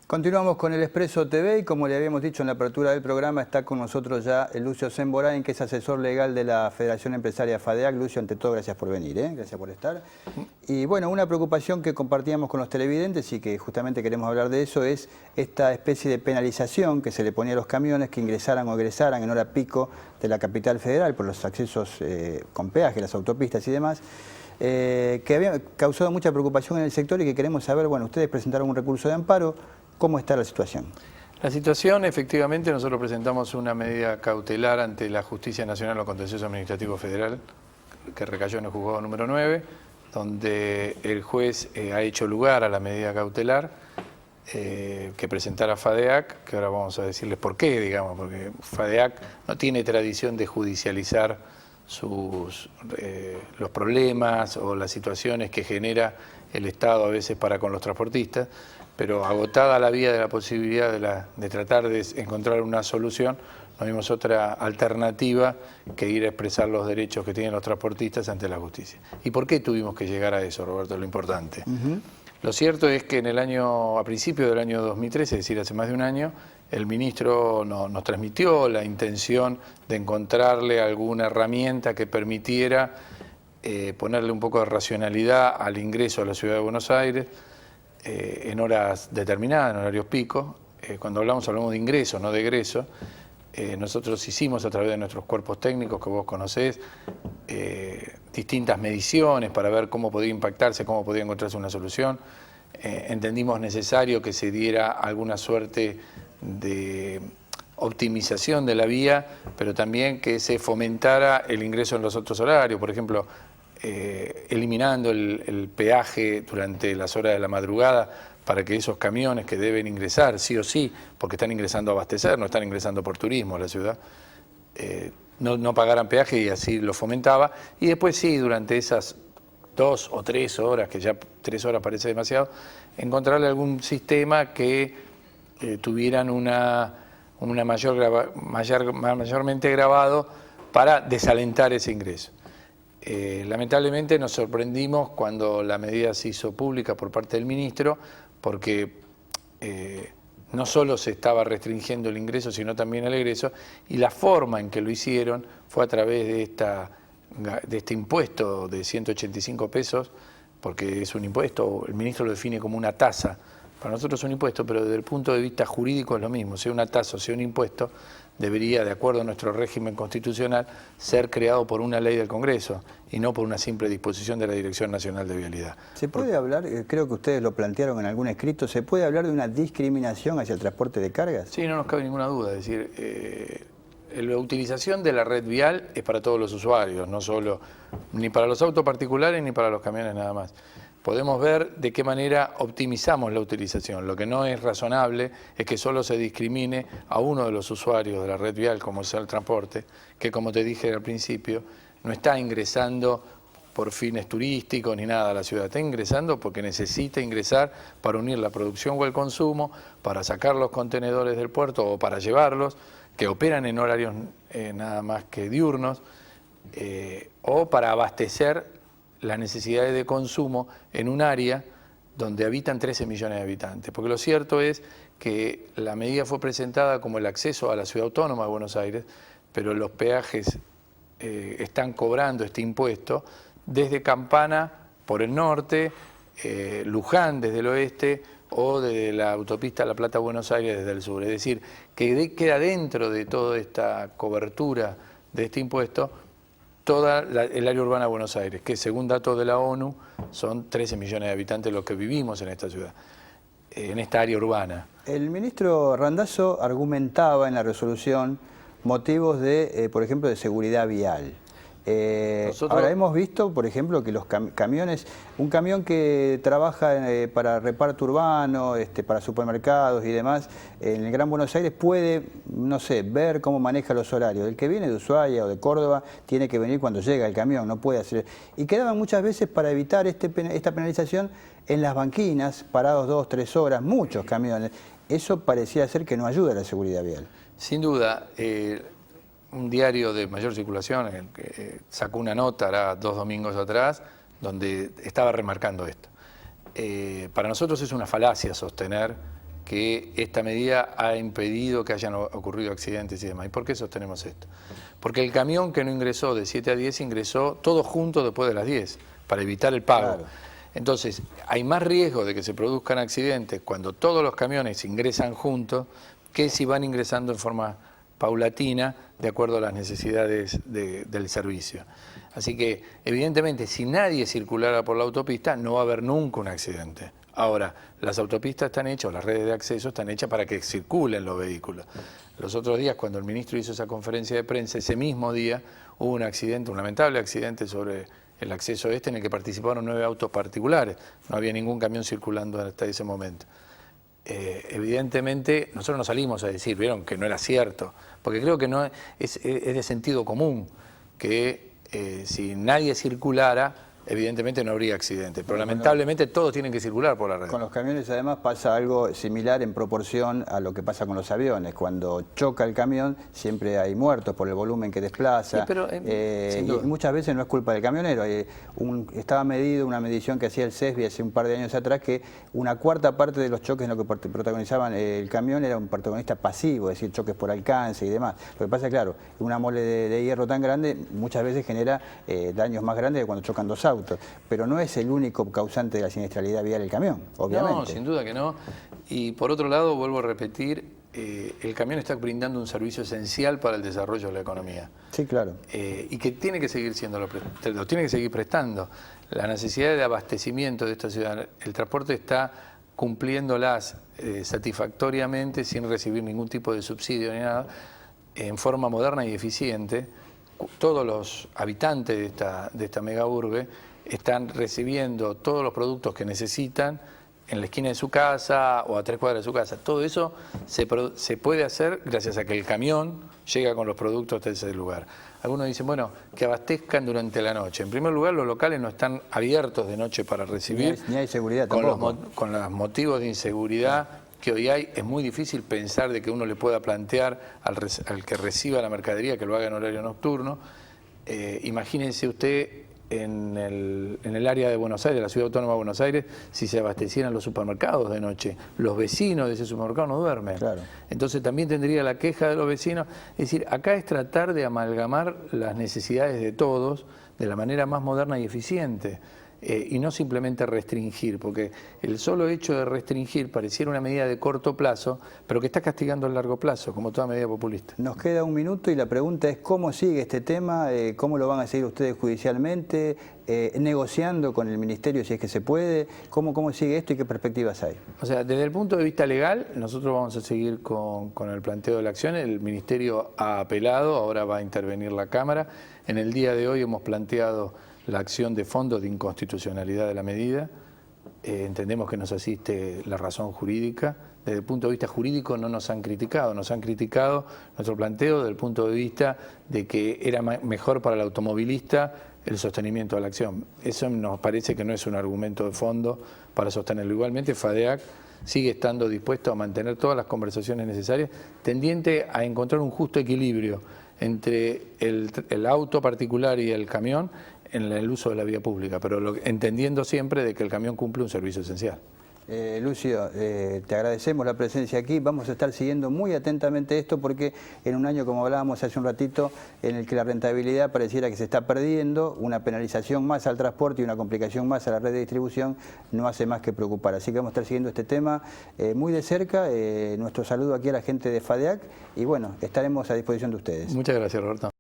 Continuamos con el Expreso TV y como le habíamos dicho en la apertura del programa, está con nosotros ya Lucio Semborain, que es asesor legal de la Federación Empresaria FADEAC. Lucio, ante todo, gracias por venir, gracias por estar. Y bueno, una preocupación que compartíamos con los televidentes y que justamente queremos hablar de eso es esta especie de penalización que se le ponía a los camiones que ingresaran o egresaran en hora pico de la capital federal por los accesos con peaje, las autopistas y demás. Que había causado mucha preocupación en el sector y que queremos saber, bueno, ustedes presentaron un recurso de amparo. ¿Cómo está la situación? La situación, efectivamente, nosotros presentamos una medida cautelar ante la Justicia Nacional o Contencioso Administrativo Federal, que recayó en el juzgado número 9, donde el juez ha hecho lugar a la medida cautelar que presentara FADEAC, que ahora vamos a decirles por qué, digamos, porque FADEAC no tiene tradición de judicializar los problemas o las situaciones que genera el Estado a veces para con los transportistas, pero agotada la vía de la posibilidad de tratar de encontrar una solución, no vimos otra alternativa que ir a expresar los derechos que tienen los transportistas ante la justicia. ¿Y por qué tuvimos que llegar a eso, Roberto? Lo importante. Lo cierto es que a principios del año 2013, es decir, hace más de un año, el ministro nos transmitió la intención de encontrarle alguna herramienta que permitiera ponerle un poco de racionalidad al ingreso a la ciudad de Buenos Aires en horas determinadas, en horarios pico. Cuando hablamos de ingreso, no de egreso. Nosotros hicimos a través de nuestros cuerpos técnicos que vos conocés distintas mediciones para ver cómo podía impactarse, cómo podía encontrarse una solución. Entendimos necesario que se diera alguna suerte de optimización de la vía, pero también que se fomentara el ingreso en los otros horarios, por ejemplo, eliminando el peaje durante las horas de la madrugada para que esos camiones que deben ingresar sí o sí, porque están ingresando a abastecer, no están ingresando por turismo a la ciudad, no pagaran peaje y así lo fomentaba. Y después sí, durante esas 2 o 3 horas, que ya 3 horas parece demasiado, encontrarle algún sistema que tuvieran mayormente grabado para desalentar ese ingreso. Lamentablemente nos sorprendimos cuando la medida se hizo pública por parte del ministro, porque no solo se estaba restringiendo el ingreso, sino también el egreso, y la forma en que lo hicieron fue a través de este impuesto de 185 pesos, porque es un impuesto, el ministro lo define como una tasa. Para nosotros es un impuesto, pero desde el punto de vista jurídico es lo mismo, sea una tasa o sea un impuesto, debería, de acuerdo a nuestro régimen constitucional, ser creado por una ley del Congreso y no por una simple disposición de la Dirección Nacional de Vialidad. ¿Se puede hablar, creo que ustedes lo plantearon en algún escrito, se puede hablar de una discriminación hacia el transporte de cargas? Sí, no nos cabe ninguna duda, es decir, la utilización de la red vial es para todos los usuarios, no solo, ni para los autos particulares ni para los camiones nada más. Podemos ver de qué manera optimizamos la utilización. Lo que no es razonable es que solo se discrimine a uno de los usuarios de la red vial, como es el transporte, que como te dije al principio, no está ingresando por fines turísticos ni nada a la ciudad, está ingresando porque necesita ingresar para unir la producción o el consumo, para sacar los contenedores del puerto o para llevarlos, que operan en horarios nada más que diurnos, o para abastecer las necesidades de consumo en un área donde habitan 13 millones de habitantes. Porque lo cierto es que la medida fue presentada como el acceso a la ciudad autónoma de Buenos Aires, pero los peajes están cobrando este impuesto desde Campana por el norte, Luján desde el oeste o desde la autopista La Plata-Buenos Aires desde el sur. Es decir, que queda dentro de toda esta cobertura de este impuesto toda el área urbana de Buenos Aires, que según datos de la ONU son 13 millones de habitantes los que vivimos en esta ciudad, en esta área urbana. El ministro Randazzo argumentaba en la resolución motivos de, por ejemplo, de seguridad vial. Ahora hemos visto, por ejemplo, que los camiones, un camión que trabaja para reparto urbano, para supermercados y demás, en el Gran Buenos Aires puede, no sé, ver cómo maneja los horarios. El que viene de Ushuaia o de Córdoba tiene que venir cuando llega el camión, no puede hacer. Y quedaban muchas veces para evitar esta penalización en las banquinas, parados 2 o 3 horas, muchos camiones. Eso parecía ser que no ayuda a la seguridad vial. Sin duda. Un diario de mayor circulación que sacó una nota hará 2 domingos atrás donde estaba remarcando esto. Para nosotros es una falacia sostener que esta medida ha impedido que hayan ocurrido accidentes y demás. ¿Y por qué sostenemos esto? Porque el camión que no ingresó de 7 a 10 ingresó todo junto después de las 10, para evitar el pago. Claro. Entonces, hay más riesgo de que se produzcan accidentes cuando todos los camiones ingresan juntos que si van ingresando en forma paulatina de acuerdo a las necesidades del servicio. Así que, evidentemente, si nadie circulara por la autopista, no va a haber nunca un accidente. Ahora, las autopistas están hechas, las redes de acceso están hechas para que circulen los vehículos. Los otros días, cuando el ministro hizo esa conferencia de prensa, ese mismo día hubo un accidente, un lamentable accidente sobre el acceso en el que participaron 9 autos particulares. No había ningún camión circulando hasta ese momento. Evidentemente, nosotros no salimos a decir, vieron, que no era cierto, porque creo que no es de sentido común que si nadie circulara, evidentemente no habría accidente, pero lamentablemente todos tienen que circular por la red. Con los camiones además pasa algo similar en proporción a lo que pasa con los aviones. Cuando choca el camión siempre hay muertos por el volumen que desplaza. Sí, pero, y muchas veces no es culpa del camionero. Estaba medido una medición que hacía el CESBI hace un par de años atrás que una cuarta parte de los choques en lo que protagonizaban el camión era un protagonista pasivo, es decir, choques por alcance y demás. Lo que pasa, claro, una mole de hierro tan grande muchas veces genera daños más grandes de cuando chocan dos autos. Pero no es el único causante de la siniestralidad vial el camión, obviamente. No, sin duda que no. Y por otro lado, vuelvo a repetir, el camión está brindando un servicio esencial para el desarrollo de la economía. Sí, claro. Y que tiene que seguir lo tiene que seguir prestando. La necesidad de abastecimiento de esta ciudad, el transporte está cumpliéndolas satisfactoriamente, sin recibir ningún tipo de subsidio ni nada, en forma moderna y eficiente. Todos los habitantes de esta mega urbe están recibiendo todos los productos que necesitan en la esquina de su casa o a 3 cuadras de su casa. Todo eso se puede hacer gracias a que el camión llega con los productos de ese lugar. Algunos dicen, bueno, que abastezcan durante la noche. En primer lugar, los locales no están abiertos de noche para recibir. Ni hay seguridad con tampoco. con los motivos de inseguridad que hoy hay, es muy difícil pensar de que uno le pueda plantear al que reciba la mercadería que lo haga en horario nocturno. Imagínense usted en el área de Buenos Aires, la Ciudad Autónoma de Buenos Aires, si se abastecieran los supermercados de noche. Los vecinos de ese supermercado no duermen. Claro. Entonces también tendría la queja de los vecinos. Es decir, acá es tratar de amalgamar las necesidades de todos de la manera más moderna y eficiente. Y no simplemente restringir, porque el solo hecho de restringir pareciera una medida de corto plazo, pero que está castigando a largo plazo, como toda medida populista. Nos queda un minuto y la pregunta es cómo sigue este tema, cómo lo van a seguir ustedes judicialmente, negociando con el Ministerio si es que se puede, cómo sigue esto y qué perspectivas hay. O sea, desde el punto de vista legal, nosotros vamos a seguir con el planteo de la acción. El Ministerio ha apelado, ahora va a intervenir la Cámara. En el día de hoy hemos planteado la acción de fondo de inconstitucionalidad de la medida. Entendemos que nos asiste la razón jurídica. Desde el punto de vista jurídico no nos han criticado nuestro planteo desde el punto de vista de que era mejor para el automovilista el sostenimiento de la acción. Eso nos parece que no es un argumento de fondo para sostenerlo. Igualmente, FADEAC sigue estando dispuesto a mantener todas las conversaciones necesarias, tendiente a encontrar un justo equilibrio entre el auto particular y el camión en el uso de la vía pública, pero entendiendo siempre de que el camión cumple un servicio esencial. Lucio, te agradecemos la presencia aquí. Vamos a estar siguiendo muy atentamente esto porque en un año, como hablábamos hace un ratito, en el que la rentabilidad pareciera que se está perdiendo, una penalización más al transporte y una complicación más a la red de distribución no hace más que preocupar. Así que vamos a estar siguiendo este tema muy de cerca. Nuestro saludo aquí a la gente de FADEAC y bueno, estaremos a disposición de ustedes. Muchas gracias, Roberto.